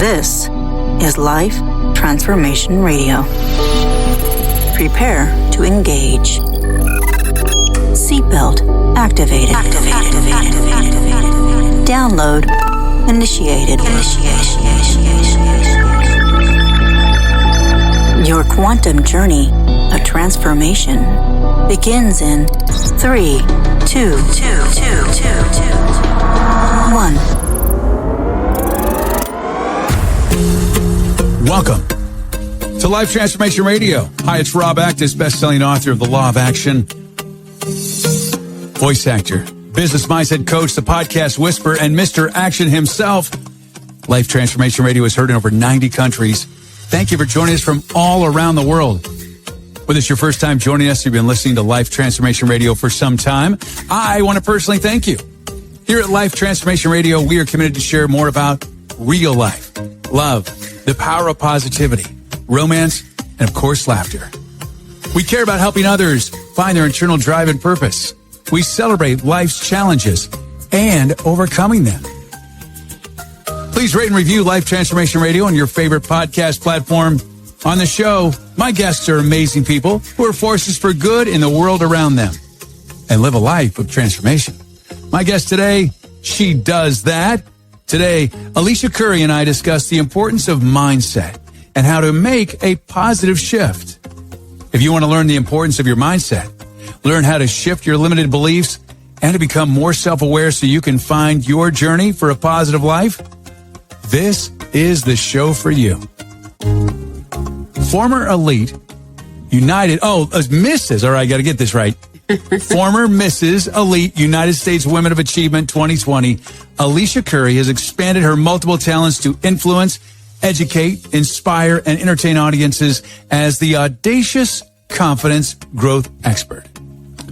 This is Life Transformation Radio. Prepare to engage. Seatbelt activated. Download initiated. Your quantum journey of transformation begins in 3, 2, 1. Welcome to Life Transformation Radio. Hi, it's Rob Actis, best-selling author of The Law of Action, voice actor, business mindset coach, the podcast whisperer, and Mr. Action himself. Life Transformation Radio is heard in over 90 countries. Thank you for joining us from all around the world. Whether it's your first time joining us, you've been listening to Life Transformation Radio for some time, I want to personally thank you. Here at Life Transformation Radio, we are committed to share more about real life, love, the power of positivity, romance, and of course, laughter. We care about helping others find their internal drive and purpose. We celebrate life's challenges and overcoming them. Please rate and review Life Transformation Radio on your favorite podcast platform. On the show, my guests are amazing people who are forces for good in the world around them and live a life of transformation. My guest today, she does that. Today, Alicia Couri and I discuss the importance of mindset and how to make a positive shift. If you want to learn the importance of your mindset, learn how to shift your limited beliefs, and to become more self-aware so you can find your journey for a positive life, this is the show for you. Former elite, United, Mrs., all right, I got to get this right. Former Mrs. Elite United States Women of Achievement 2020, Alicia Couri has expanded her multiple talents to influence, educate, inspire, and entertain audiences as the Audacious Confidence growth expert.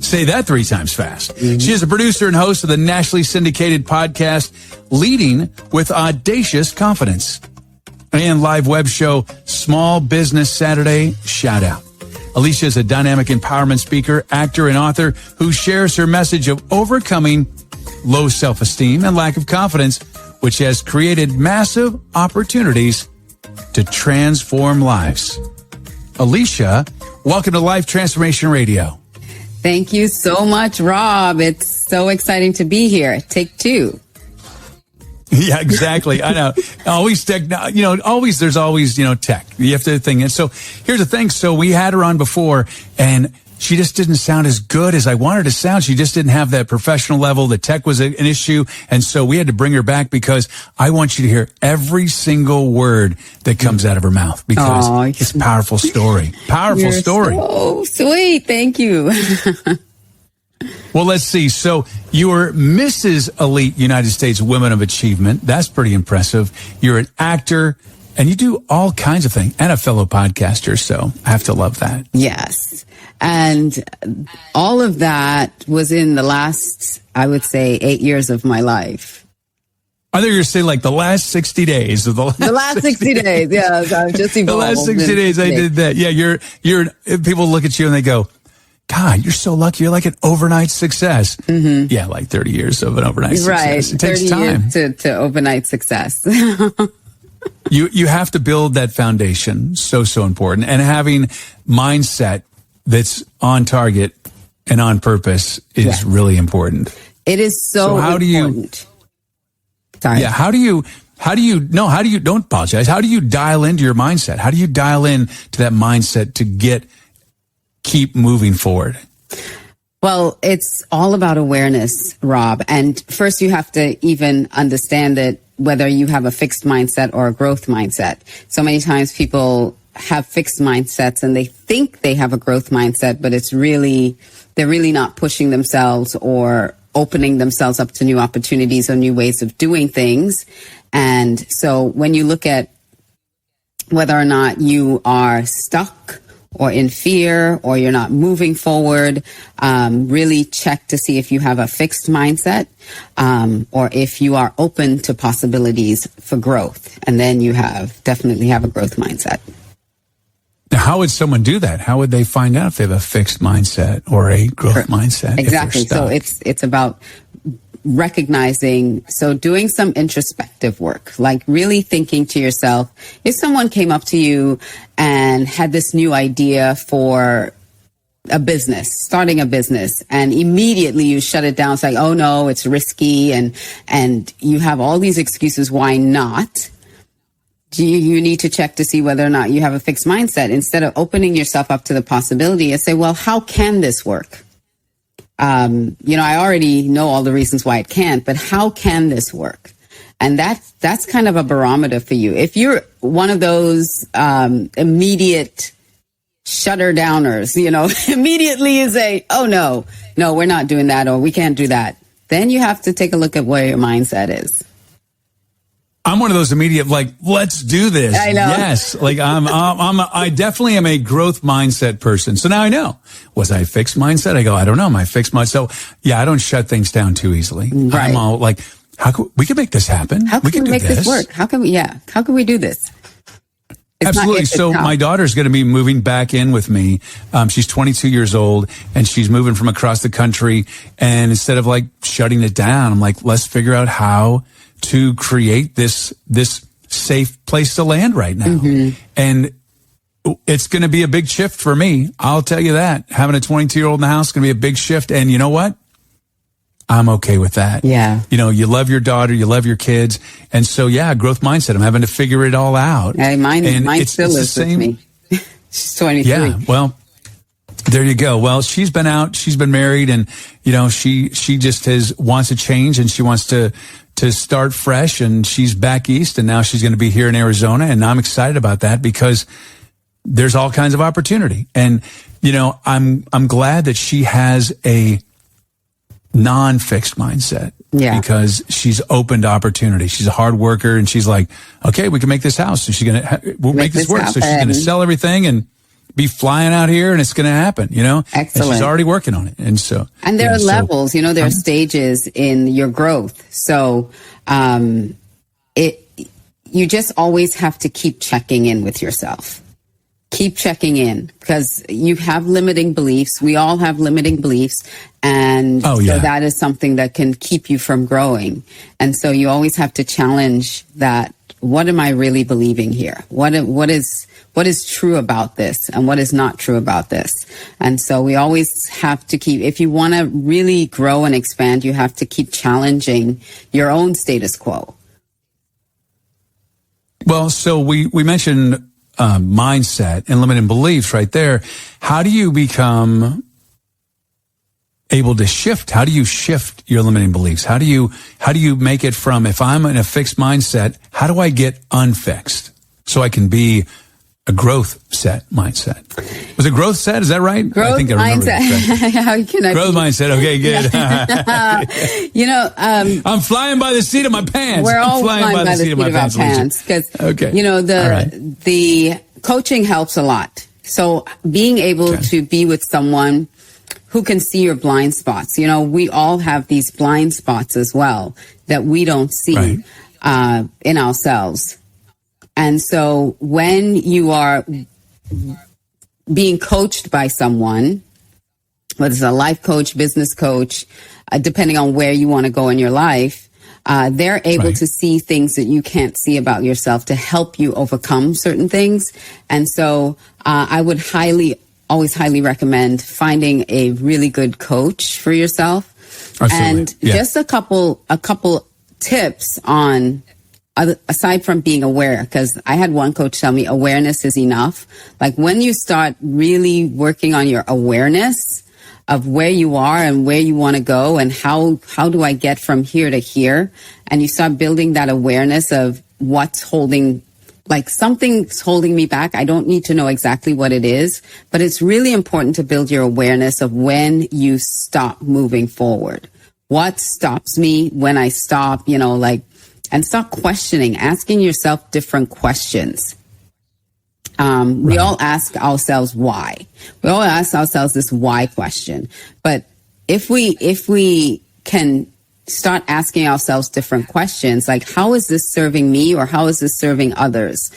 Say that 3 times fast. Mm-hmm. She is a producer and host of the nationally syndicated podcast, Leading with Audacious Confidence, and live web show, Small Business Saturday Shout Out. Alicia is a dynamic empowerment speaker, actor, and author who shares her message of overcoming low self-esteem and lack of confidence, which has created massive opportunities to transform lives. Alicia, welcome to Life Transformation Radio. Thank you so much, Rob. It's so exciting to be here. Take 2. Yeah, exactly. I know. Always tech, there's always, tech. You have to think. And so here's the thing. So we had her on before and she just didn't sound as good as I wanted to sound. She just didn't have that professional level. The tech was an issue. And so we had to bring her back because I want you to hear every single word that comes out of her mouth because it's a powerful story. Powerful story. Oh, sweet. Thank you. Well, let's see. So you're Mrs. Elite United States Women of Achievement. That's pretty impressive. You're an actor and you do all kinds of things and a fellow podcaster. So I have to love that. Yes. And all of that was in the last, I would say, 8 years of my life. I thought you were going to say like the last 60 days of the last 60 days. Yeah. I've just evolved. The last 60 days I did that. Yeah. You're, people look at you and they go, God, you're so lucky. You're like an overnight success. Mm-hmm. Yeah, like 30 years of an overnight success. It takes time. To overnight success. You have to build that foundation. So important. And having mindset that's on target and on purpose is really important. It is so important. Sorry. Yeah. Don't apologize. How do you dial into your mindset? How do you dial in to that mindset to keep moving forward? Well, it's all about awareness, Rob. And first you have to even understand it, whether you have a fixed mindset or a growth mindset. So many times people have fixed mindsets and they think they have a growth mindset, but they're really not pushing themselves or opening themselves up to new opportunities or new ways of doing things. And so when you look at whether or not you are stuck or in fear, or you're not moving forward, really check to see if you have a fixed mindset, or if you are open to possibilities for growth. And then you definitely have a growth mindset. Now, how would someone do that? How would they find out if they have a fixed mindset or a growth mindset? Exactly. So it's about recognizing, so doing some introspective work, like really thinking to yourself, if someone came up to you and had this new idea for a business, starting a business, and immediately you shut it down. It's like, oh no, it's risky. And you have all these excuses why not. You need to check to see whether or not you have a fixed mindset, instead of opening yourself up to the possibility and say, well, how can this work? I already know all the reasons why it can't, but how can this work? And that's kind of a barometer for you. If you're one of those immediate shutter downers, immediately you say, oh no, we're not doing that, or we can't do that, then you have to take a look at where your mindset is. I'm one of those immediate, like, let's do this. I know. Yes. Like I definitely am a growth mindset person. So now I know. Was I a fixed mindset? I go, I don't know. My fixed mindset. So yeah, I don't shut things down too easily. Right. I'm all like, we can make this happen. How can we make this work? How can we do this? Absolutely. So my daughter's going to be moving back in with me. She's 22 years old and she's moving from across the country. And instead of like shutting it down, I'm like, let's figure out how to create this safe place to land right now. Mm-hmm. And it's going to be a big shift for me. I'll tell you that. Having a 22-year-old in the house is going to be a big shift. And you know what? I'm okay with that. Yeah. You love your daughter, you love your kids. And so, yeah, growth mindset. I'm having to figure it all out. Hey, mine still lives with me. She's 23. Yeah. Well, there you go. Well, she's been out, she's been married, and, she just wants to change, and she wants to start fresh, and she's back east, and now she's going to be here in Arizona. And I'm excited about that because there's all kinds of opportunity. And, I'm glad that she has a non-fixed mindset. Yeah. Because she's open to opportunity. She's a hard worker, and she's like, okay, we can make this house. So we'll make this work. Happen. So she's going to sell everything and be flying out here, and it's going to happen, Excellent. And she's already working on it. And so. And there are levels, there are stages in your growth. So, you just always have to keep checking in with yourself. Keep checking in, because you have limiting beliefs. We all have limiting beliefs. And so that is something that can keep you from growing. And so you always have to challenge that. What am I really believing here? What is true about this, and what is not true about this? And so we always have to keep, if you want to really grow and expand, you have to keep challenging your own status quo. Well, so we mentioned mindset and limiting beliefs right there. How do you become able to shift? How do you shift your limiting beliefs? How do you make it from, if I'm in a fixed mindset, how do I get unfixed so I can be a growth set mindset? Was it growth set? Is that right? Growth I think I mindset. How can I growth mindset. Okay, good. I'm flying by the seat of my pants. We're all flying by the seat of our pants. Because, the coaching helps a lot. So being able to be with someone who can see your blind spots. We all have these blind spots as well that we don't see in ourselves. And so when you are being coached by someone, whether it's a life coach, business coach, depending on where you want to go in your life, they're able to see things that you can't see about yourself to help you overcome certain things. And so I would always highly recommend finding a really good coach for yourself. Absolutely. And just a couple tips on, aside from being aware, because I had one coach tell me awareness is enough. Like when you start really working on your awareness of where you are and where you want to go and how do I get from here to here, and you start building that awareness of what's holding, like something's holding me back. I don't need to know exactly what it is, but it's really important to build your awareness of when you stop moving forward. What stops me when I stop, and start questioning, asking yourself different questions. We all ask ourselves why. We all ask ourselves this why question. But if we can start asking ourselves different questions, like how is this serving me, or how is this serving others?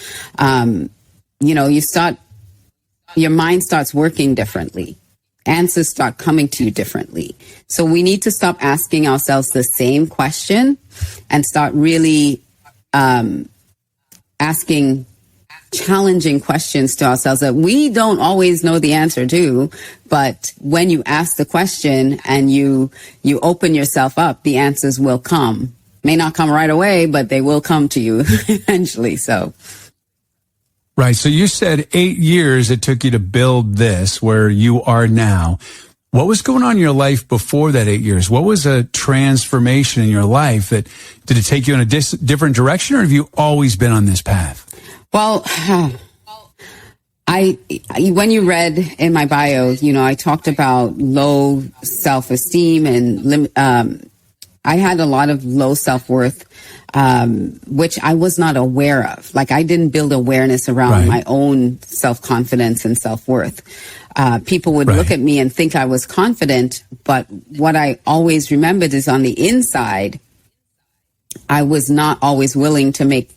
Your mind starts working differently. answers start coming to you differently. So we need to stop asking ourselves the same question and start really asking challenging questions to ourselves that we don't always know the answer to. But when you ask the question and you open yourself up, the answers will come. May not come right away, but they will come to you eventually. So. Right. So you said 8 years it took you to build this where you are now. What was going on in your life before that 8 years? What was a transformation in your life did it take you in a different direction, or have you always been on this path? Well, when you read in my bio, I talked about low self-esteem and I had a lot of low self-worth, which I was not aware of. Like, I didn't build awareness around my own self-confidence and self-worth. People would look at me and think I was confident, but what I always remembered is on the inside, I was not always willing to make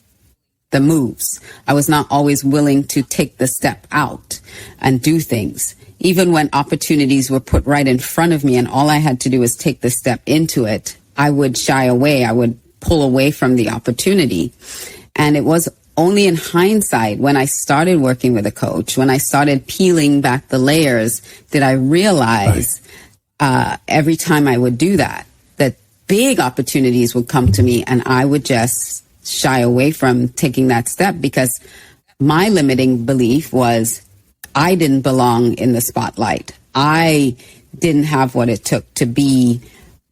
the moves. I was not always willing to take the step out and do things. Even when opportunities were put right in front of me and all I had to do was take the step into it, I would shy away. I would pull away from the opportunity. And it was only in hindsight, when I started working with a coach, when I started peeling back the layers, did I realize every time I would do that big opportunities would come to me and I would just shy away from taking that step because my limiting belief was I didn't belong in the spotlight. I didn't have what it took to be,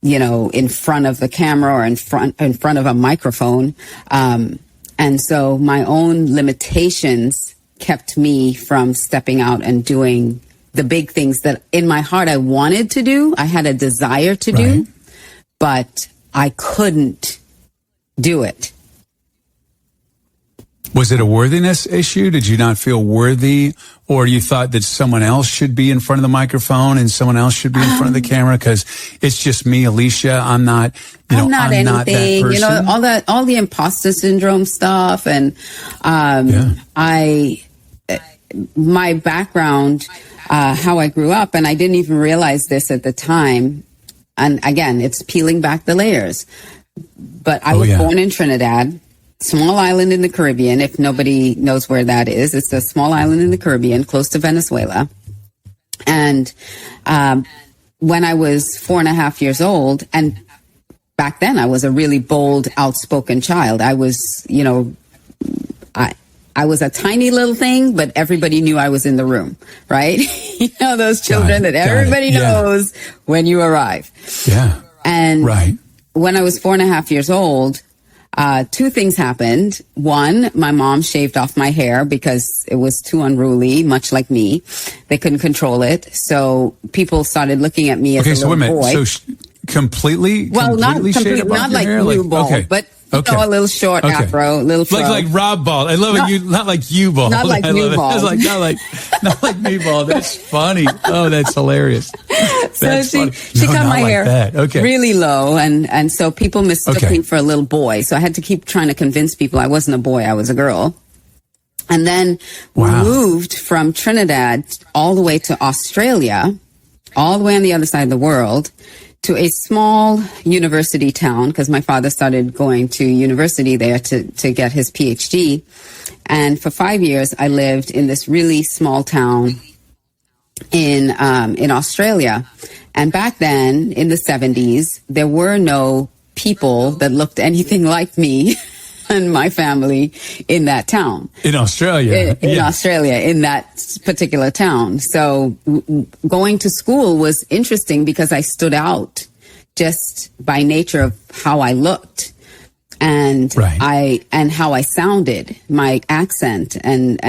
in front of the camera or in front of a microphone. And so my own limitations kept me from stepping out and doing the big things that in my heart I wanted to do. I had a desire to do, but I couldn't do it. Was it a worthiness issue? Did you not feel worthy, or you thought that someone else should be in front of the microphone and someone else should be in front of the camera? Because it's just me, Alicia. I'm not, I'm not anything. Not that person. All the imposter syndrome stuff, and my background, how I grew up, and I didn't even realize this at the time. And again, it's peeling back the layers. But I was born in Trinidad. Small island in the Caribbean, if nobody knows where that is. It's a small island in the Caribbean, close to Venezuela. And when I was 4.5 years old, and back then I was a really bold, outspoken child. I was, I was a tiny little thing, but everybody knew I was in the room, right? Those children that everybody knows when you arrive. Yeah. And when I was 4.5 years old, two things happened. One, my mom shaved off my hair because it was too unruly, much like me. They couldn't control it. So people started looking at me as a little boy. So completely not shaved off not your like hair? you bald, but a little short afro, a little fro. Like Rob bald. I love it. Not like you bald. Not like you bald. Not like me bald. That's funny. Oh, that's hilarious. So she cut my hair really low, and so people mistook me for a little boy. So I had to keep trying to convince people I wasn't a boy, I was a girl. And then we moved from Trinidad all the way to Australia, all the way on the other side of the world, to a small university town, because my father started going to university there to get his PhD. And for 5 years, I lived in this really small town in Australia. And back then, in the 70s, there were no people that looked anything like me and my family in that town. In Australia. In Australia, in that particular town. So going to school was interesting because I stood out just by nature of how I looked and how I sounded, my accent, and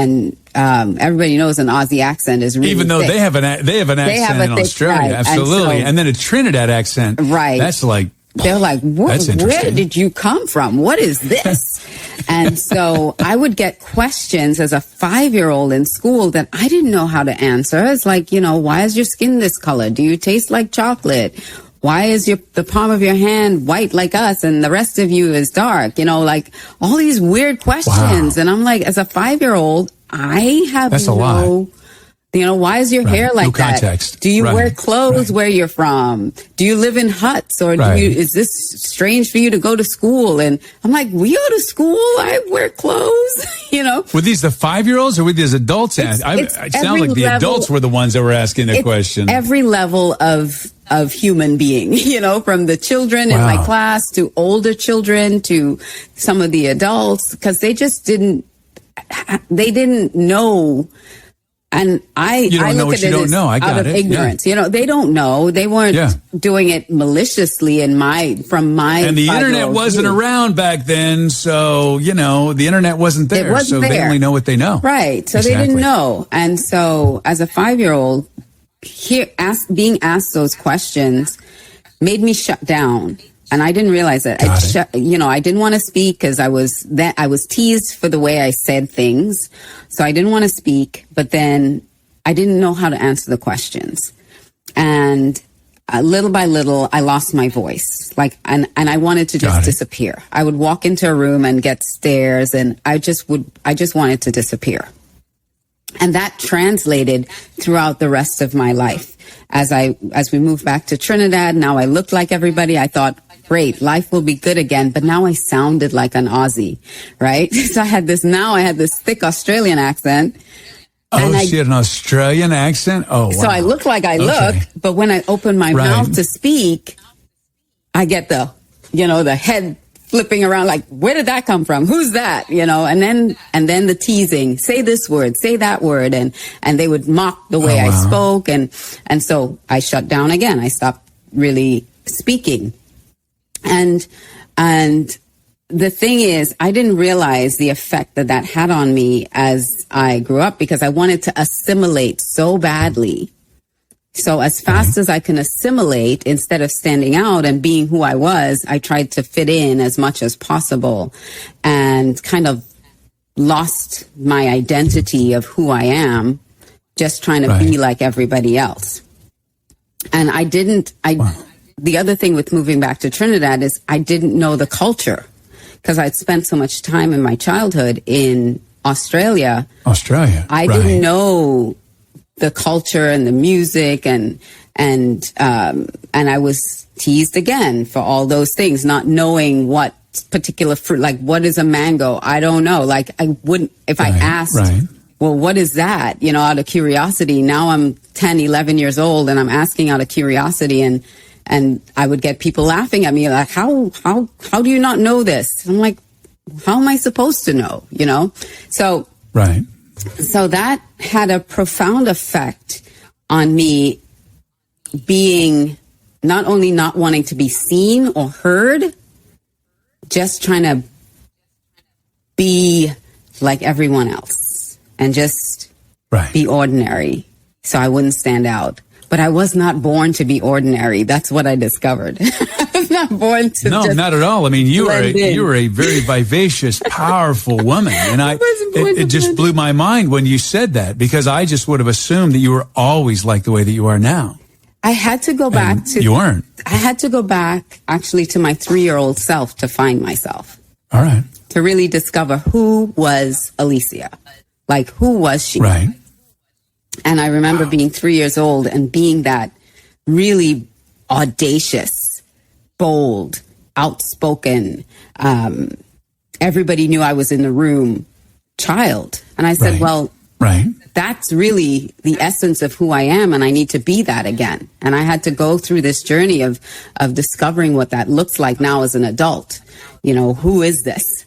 everybody knows an Aussie accent is really even though thick. they have an accent in Australia, absolutely, and then a Trinidad accent, that's like. They're like, where did you come from? What is this? And so I would get questions as a 5-year-old in school that I didn't know how to answer. It's like, why is your skin this color? Do you taste like chocolate? Why is the palm of your hand white like us and the rest of you is dark? Like all these weird questions. Wow. And I'm like, as a 5-year-old, I have Why is your hair like that? Context. Do you wear clothes where you're from? Do you live in huts, or is this strange for you to go to school? And I'm like, we go to school. I wear clothes, Were these the 5-year-olds or were these adults? It sounds like the adults were the ones that were asking the question. Every level of human being, from the children in my class to older children to some of the adults, because they just didn't know. And I look at it as out of ignorance. Yeah. They don't know. They weren't doing it maliciously from my. And the internet wasn't around back then, so the internet wasn't there. They only know what they know. Right. So they didn't know. And so as a 5-year-old, being asked those questions made me shut down. And I didn't realize it. I didn't want to speak because I was teased for the way I said things. So I didn't want to speak, but then I didn't know how to answer the questions. And little by little, I lost my voice. And I wanted to just disappear. I would walk into a room and get stares, and I just wanted to disappear. And that translated throughout the rest of my life. As we moved back to Trinidad, now I looked like everybody. I thought, great, life will be good again. But now I sounded like an Aussie, right? So I had this thick Australian accent. She had an Australian accent? Oh, wow. So I look like I look, but when I open my mouth to speak, I get the head flipping around like, where did that come from? Who's that? And then the teasing, say this word, say that word. And they would mock the way I spoke. And so I shut down again. I stopped really speaking. And the thing is, I didn't realize the effect that had on me as I grew up, because I wanted to assimilate so badly. So as fast as I can assimilate, instead of standing out and being who I was, I tried to fit in as much as possible and kind of lost my identity of who I am, just trying to be like everybody else. And the other thing with moving back to Trinidad is I didn't know the culture, because I'd spent so much time in my childhood in Australia. I didn't know the culture and the music, and I was teased again for all those things, not knowing what particular fruit, like what is a mango? I don't know. Like I wouldn't, if I asked, well, what is that? Out of curiosity. Now I'm 10, 11 years old and I'm asking out of curiosity, and I would get people laughing at me like, how do you not know this? I'm like, how am I supposed to know? So, so that had a profound effect on me, being not only not wanting to be seen or heard, just trying to be like everyone else and just be ordinary so I wouldn't stand out. But I was not born to be ordinary. That's what I discovered. I was not born to. No, not at all. I mean, you were a very vivacious, powerful woman, and it just blew my mind when you said that, because I just would have assumed that you were always like the way that you are now. I had to go back to. You weren't. I had to go back actually to my 3-year-old self to find myself. All right. To really discover who was Alicia, like who was she? Right. And I remember being 3 years old and being that really audacious, bold, outspoken, everybody knew I was in the room child. And I said, well, that's really the essence of who I am, and I need to be that again. And I had to go through this journey of discovering what that looks like now as an adult. Who is this?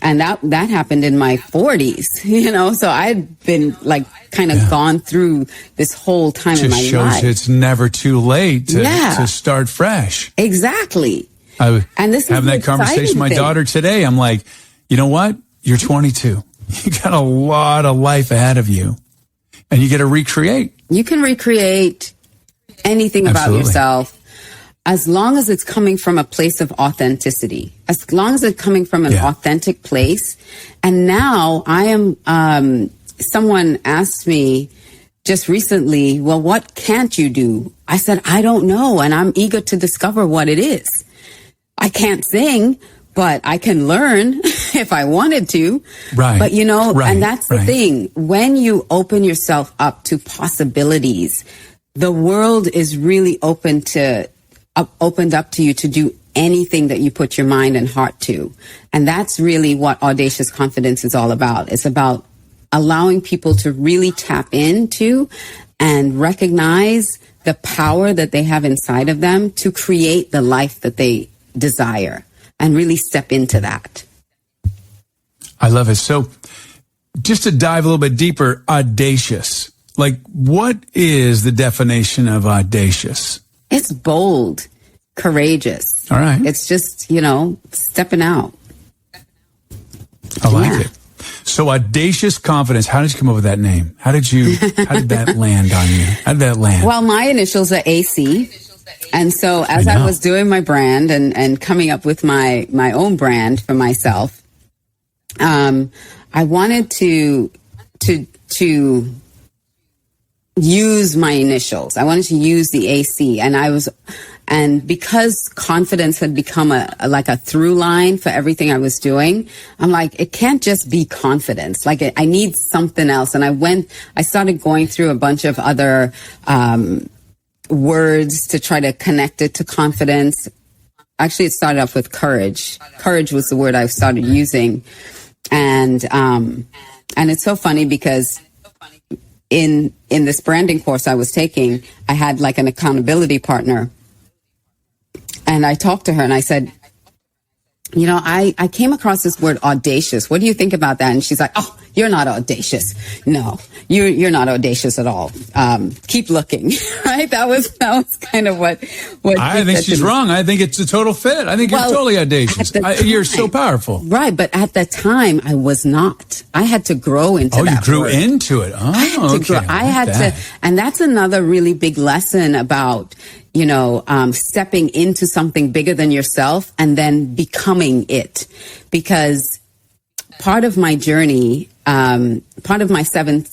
And that happened in my 40s, so I'd been like kind of gone through this whole time in my life. Just shows it's never too late to start fresh. Exactly. And this having that conversation with my daughter today. I'm like, you know what? You're 22. You got a lot of life ahead of you, and you get to recreate. You can recreate anything about yourself, as long as it's coming from a place of authenticity, as long as it's coming from an authentic place. And now I am, someone asked me just recently, well, what can't you do? I said, I don't know. And I'm eager to discover what it is. I can't sing, but I can learn. if I wanted to. Right. But, you know, right. and that's the right. thing. When you open yourself up to possibilities, the world is really opened up to you to do anything that you put your mind and heart to. And that's really what Audacious Confidence is all about. It's about allowing people to really tap into and recognize the power that they have inside of them to create the life that they desire and really step into that. I love it. So just to dive a little bit deeper, audacious. Like, what is the definition of audacious? It's bold, courageous. All right. It's just, you know, stepping out. I like it. So Audacious Confidence, how did you come up with that name? How did that land on you? How did that land? Well, my initials are AC. And so as I was doing my brand and coming up with my own brand for myself, I wanted to use my initials. I wanted to use the AC, and because confidence had become like a through line for everything I was doing, I'm like, it can't just be confidence. Like, I need something else. And I started going through a bunch of other, words to try to connect it to confidence. Actually, it started off with courage. Courage was the word I started using. And it's so funny because in this branding course I was taking, I had like an accountability partner. And I talked to her and I said, you know, I came across this word audacious. What do you think about that? And she's like, oh, you're not audacious. No, you're not audacious at all. Keep looking. Right? That was kind of what I think she's wrong. I think it's a total fit. I think you're totally audacious. You're so powerful. Right. But at the time I was not. I had to grow into that. Oh, you grew word. Into it. Oh, okay. I had to, and that's another really big lesson about, you know, stepping into something bigger than yourself and then becoming it. Because part of my journey, part of my seven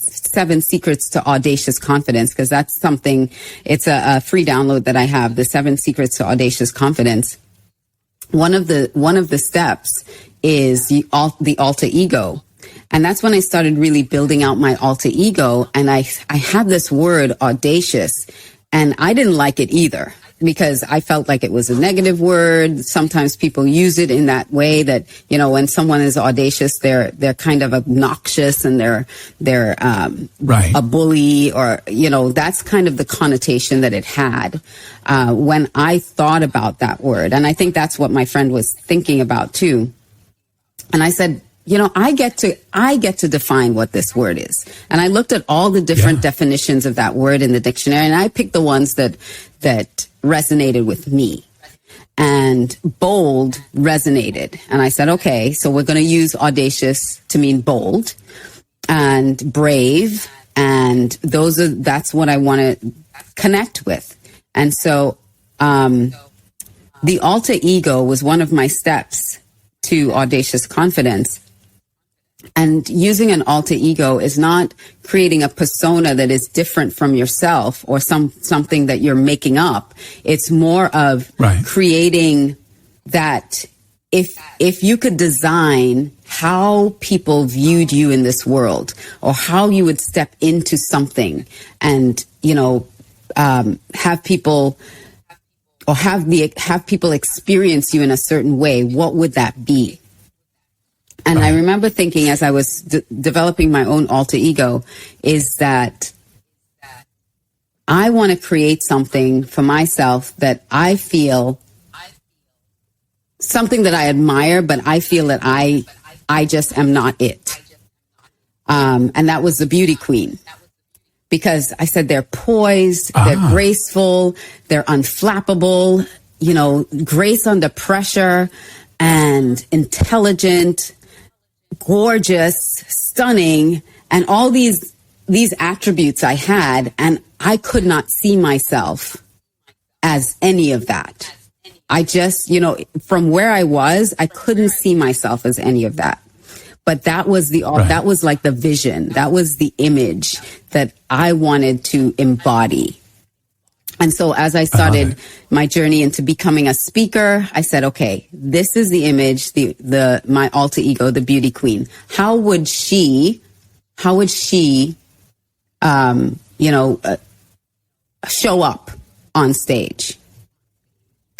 secrets to audacious confidence, because that's something, it's a free download that I have, the 7 secrets to audacious confidence. One of the steps is the alter ego. And that's when I started really building out my alter ego. And I had this word audacious, and I didn't like it either, because I felt like it was a negative word. Sometimes people use it in that way that, you know, when someone is audacious, they're kind of obnoxious and they're right. a bully, or, you know, that's kind of the connotation that it had when I thought about that word. And I think that's what my friend was thinking about too. And I said, you know, I get to define what this word is. And I looked at all the different definitions of that word in the dictionary, and I picked the ones that resonated with me. And bold resonated. And I said, okay, so we're going to use audacious to mean bold, and brave. And that's what I want to connect with. And so, the alter ego was one of my steps to audacious confidence. And using an alter ego is not creating a persona that is different from yourself or something that you're making up. It's more of creating that if you could design how people viewed you in this world, or how you would step into something and, you know, have people experience you in a certain way, what would that be? And I remember thinking, as I was developing my own alter ego, is that I want to create something for myself that I feel, something that I admire, but I feel that I just am not it. And that was the beauty queen. Because I said they're poised, they're graceful, they're unflappable, you know, grace under pressure, and intelligent, gorgeous, stunning, and all these attributes I had, and I could not see myself as any of that. I just, you know, from where I was, I couldn't see myself as any of that. But that was that was like the vision. That was the image that I wanted to embody. And so as I started my journey into becoming a speaker, I said, okay, this is the image, my alter ego, the beauty queen. How would she, show up on stage?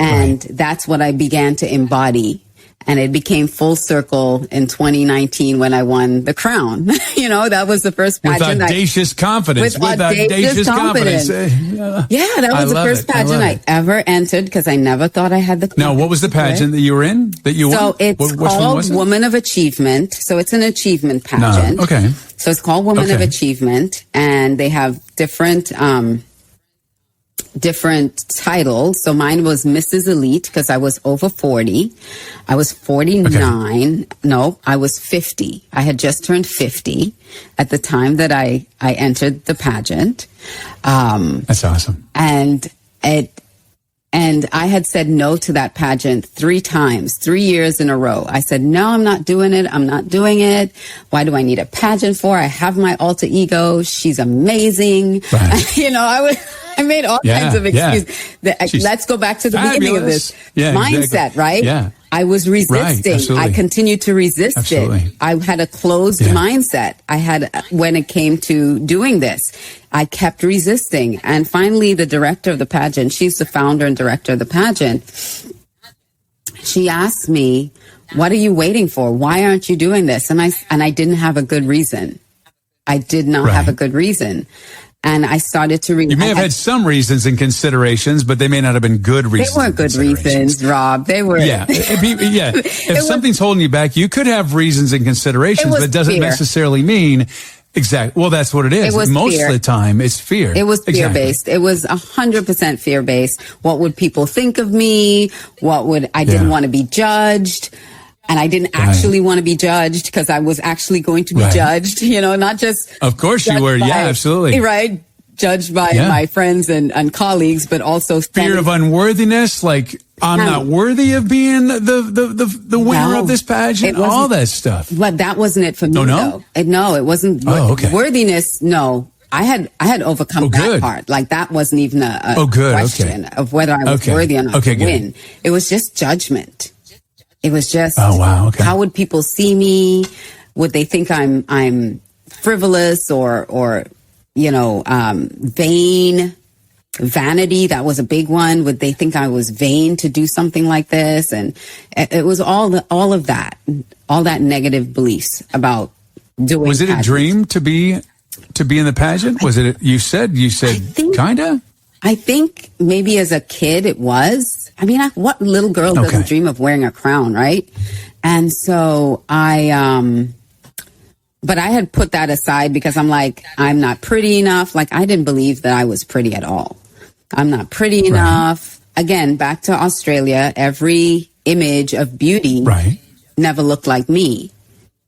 And that's what I began to embody. And it became full circle in 2019 when I won the crown. That was the first pageant. With audacious confidence. With audacious confidence. Yeah, that was the first pageant I ever entered because I never thought I had the confidence. Now, what was the pageant that you were in, that you won? So it's called Woman of Achievement. So it's an achievement pageant. No. Okay. So it's called Woman of Achievement, and they have different titles. So mine was Mrs. Elite because I was over 40. I was 49. Okay. No, I was 50. I had just turned 50 at the time that I entered the pageant. That's awesome. And I had said no to that pageant 3 times, 3 years in a row. I said, no, I'm not doing it. I'm not doing it. Why do I need a pageant for? I have my alter ego. She's amazing. Right. I made all kinds of excuses. Let's go back to the beginning of this mindset, exactly. Right? Yeah. I was resisting. I continued to resist it. I had a closed mindset. When it came to doing this, I kept resisting. And finally, the director of the pageant, she's the founder and director of the pageant. She asked me, what are you waiting for? Why aren't you doing this? And I didn't have a good reason. I did not have a good reason. And I started to You may have had some reasons and considerations, but they may not have been good reasons. They weren't good reasons, Rob. They were. Yeah. If something's holding you back, you could have reasons and considerations, but it doesn't necessarily mean exactly. Well, that's what it is. Most of the time, it's fear. It was fear-based. It was 100% fear-based. What would people think of me? I didn't want to be judged. And I didn't actually want to be judged because I was actually going to be judged, not just. Of course you were. Absolutely. Right. Judged by my friends and colleagues, but also fear of unworthiness. Like I'm not worthy of being the winner of this pageant. All that stuff. But that wasn't it for me. No. No, it wasn't. Worthiness. No. I had overcome that part. Like that wasn't even a question of whether I was worthy or not to win. It was just judgment. It was just, how would people see me? Would they think I'm frivolous or vain? Vanity, that was a big one. Would they think I was vain to do something like this? And it was all of that negative beliefs about doing. Was it a dream to be in the pageant? Was it? You said kinda. I think maybe as a kid it was. I mean, what little girl doesn't dream of wearing a crown, right? And so but I had put that aside because I'm like, I'm not pretty enough. Like, I didn't believe that I was pretty at all. I'm not pretty enough. Again, back to Australia, every image of beauty never looked like me.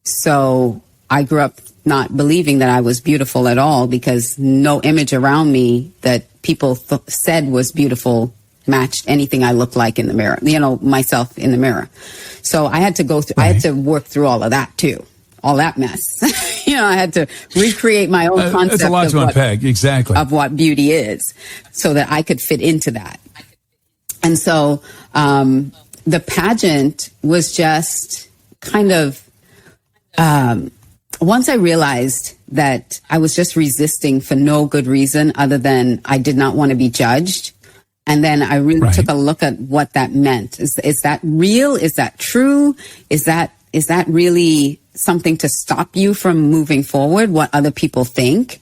So I grew up not believing that I was beautiful at all because no image around me that people said was beautiful matched anything I looked like in the mirror, myself in the mirror. So I had to go through, I had to work through all of that too. All that mess. I had to recreate my own concept of what beauty is so that I could fit into that. And so the pageant was just kind of, once I realized that I was just resisting for no good reason other than I did not want to be judged. And then I really took a look at what that meant. Is that real? Is that true? Is that really something to stop you from moving forward? What other people think?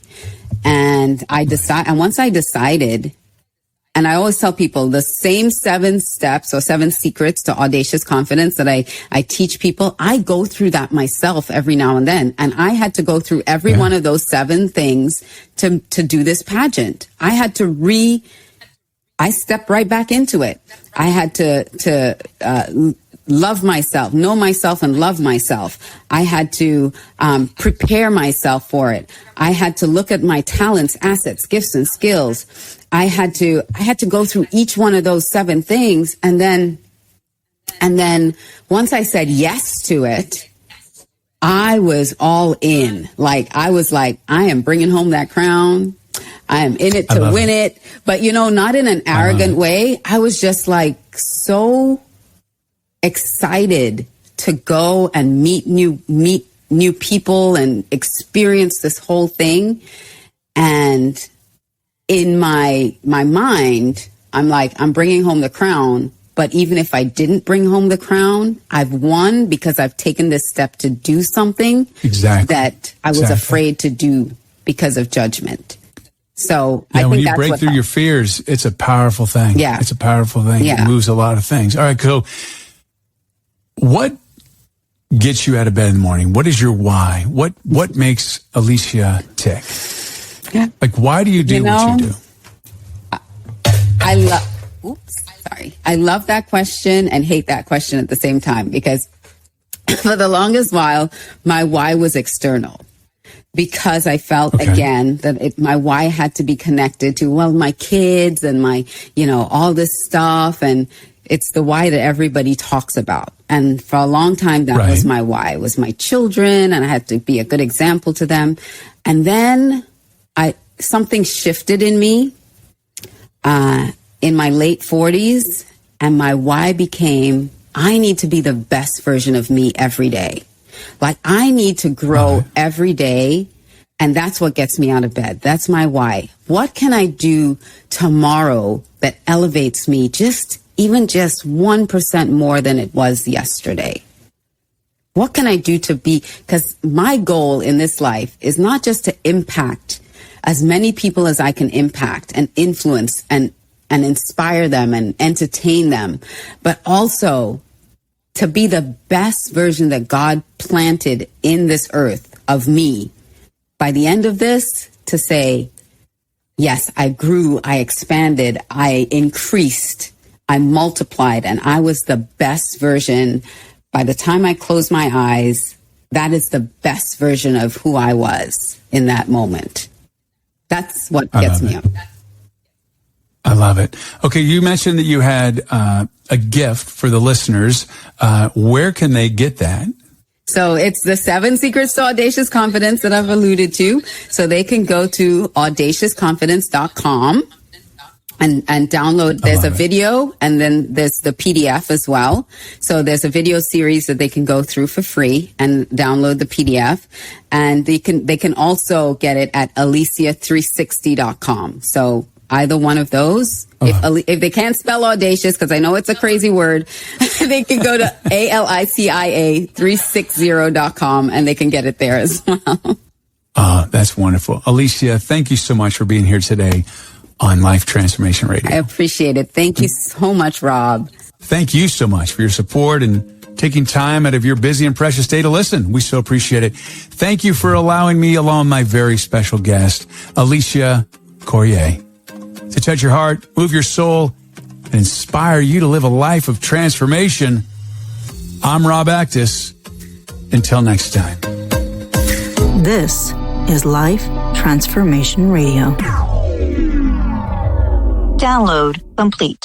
And once I decided, and I always tell people the same 7 steps or 7 secrets to audacious confidence that I teach people, I go through that myself every now and then. And I had to go through every one of those 7 things to do this pageant. I had to I stepped right back into it. I had to love myself, know myself and love myself. I had to prepare myself for it. I had to look at my talents, assets, gifts, and skills. I had to go through each one of those 7 things. And then once I said yes to it, I was all in. I was like, I am bringing home that crown. I am in it to win it. But, not in an arrogant way. I was just like so excited to go and meet new people and experience this whole thing. And in my mind, I'm like, I'm bringing home the crown. But even if I didn't bring home the crown, I've won because I've taken this step to do something that I was afraid to do because of judgment. So I think when you break through your fears, it's a powerful thing. Yeah. It's a powerful thing. Yeah. It moves a lot of things. All right, so what gets you out of bed in the morning? What is your why? What makes Alicia tick? Yeah. Like, why do you do what you do? I love that question and hate that question at the same time, because for the longest while, my why was external, because I felt again that my why had to be connected to, my kids and my, all this stuff. And it's the why that everybody talks about. And for a long time, that was my why. It was my children, and I had to be a good example to them. And then something shifted in me in my late 40s, and my why became, I need to be the best version of me every day. Like, I need to grow every day, and that's what gets me out of bed. That's my why. What can I do tomorrow that elevates me even just 1% more than it was yesterday? What can I do to be, because my goal in this life is not just to impact as many people as I can impact and influence and inspire them and entertain them, but also to be the best version that God planted in this earth of me. By the end of this, to say, yes, I grew, I expanded, I increased, I multiplied, and I was the best version. By the time I close my eyes, that is the best version of who I was in that moment. That's what gets me up. I love it. Okay, you mentioned that you had a gift for the listeners. Where can they get that? So it's the 7 Secrets to Audacious Confidence that I've alluded to. So they can go to audaciousconfidence.com and download. There's a video, and then there's the PDF as well. So there's a video series that they can go through for free and download the PDF. And they can also get it at alicia360.com. So either one of those. If they can't spell audacious, because I know it's a crazy word, they can go to alicia360.com and they can get it there as well. That's wonderful. Alicia, thank you so much for being here today on Life Transformation Radio. I appreciate it. Thank you so much, Rob. Thank you so much for your support and taking time out of your busy and precious day to listen. We so appreciate it. Thank you for allowing me, along with my very special guest, Alicia Couri, to touch your heart, move your soul, and inspire you to live a life of transformation. I'm Rob Actis. Until next time. This is Life Transformation Radio. Download complete.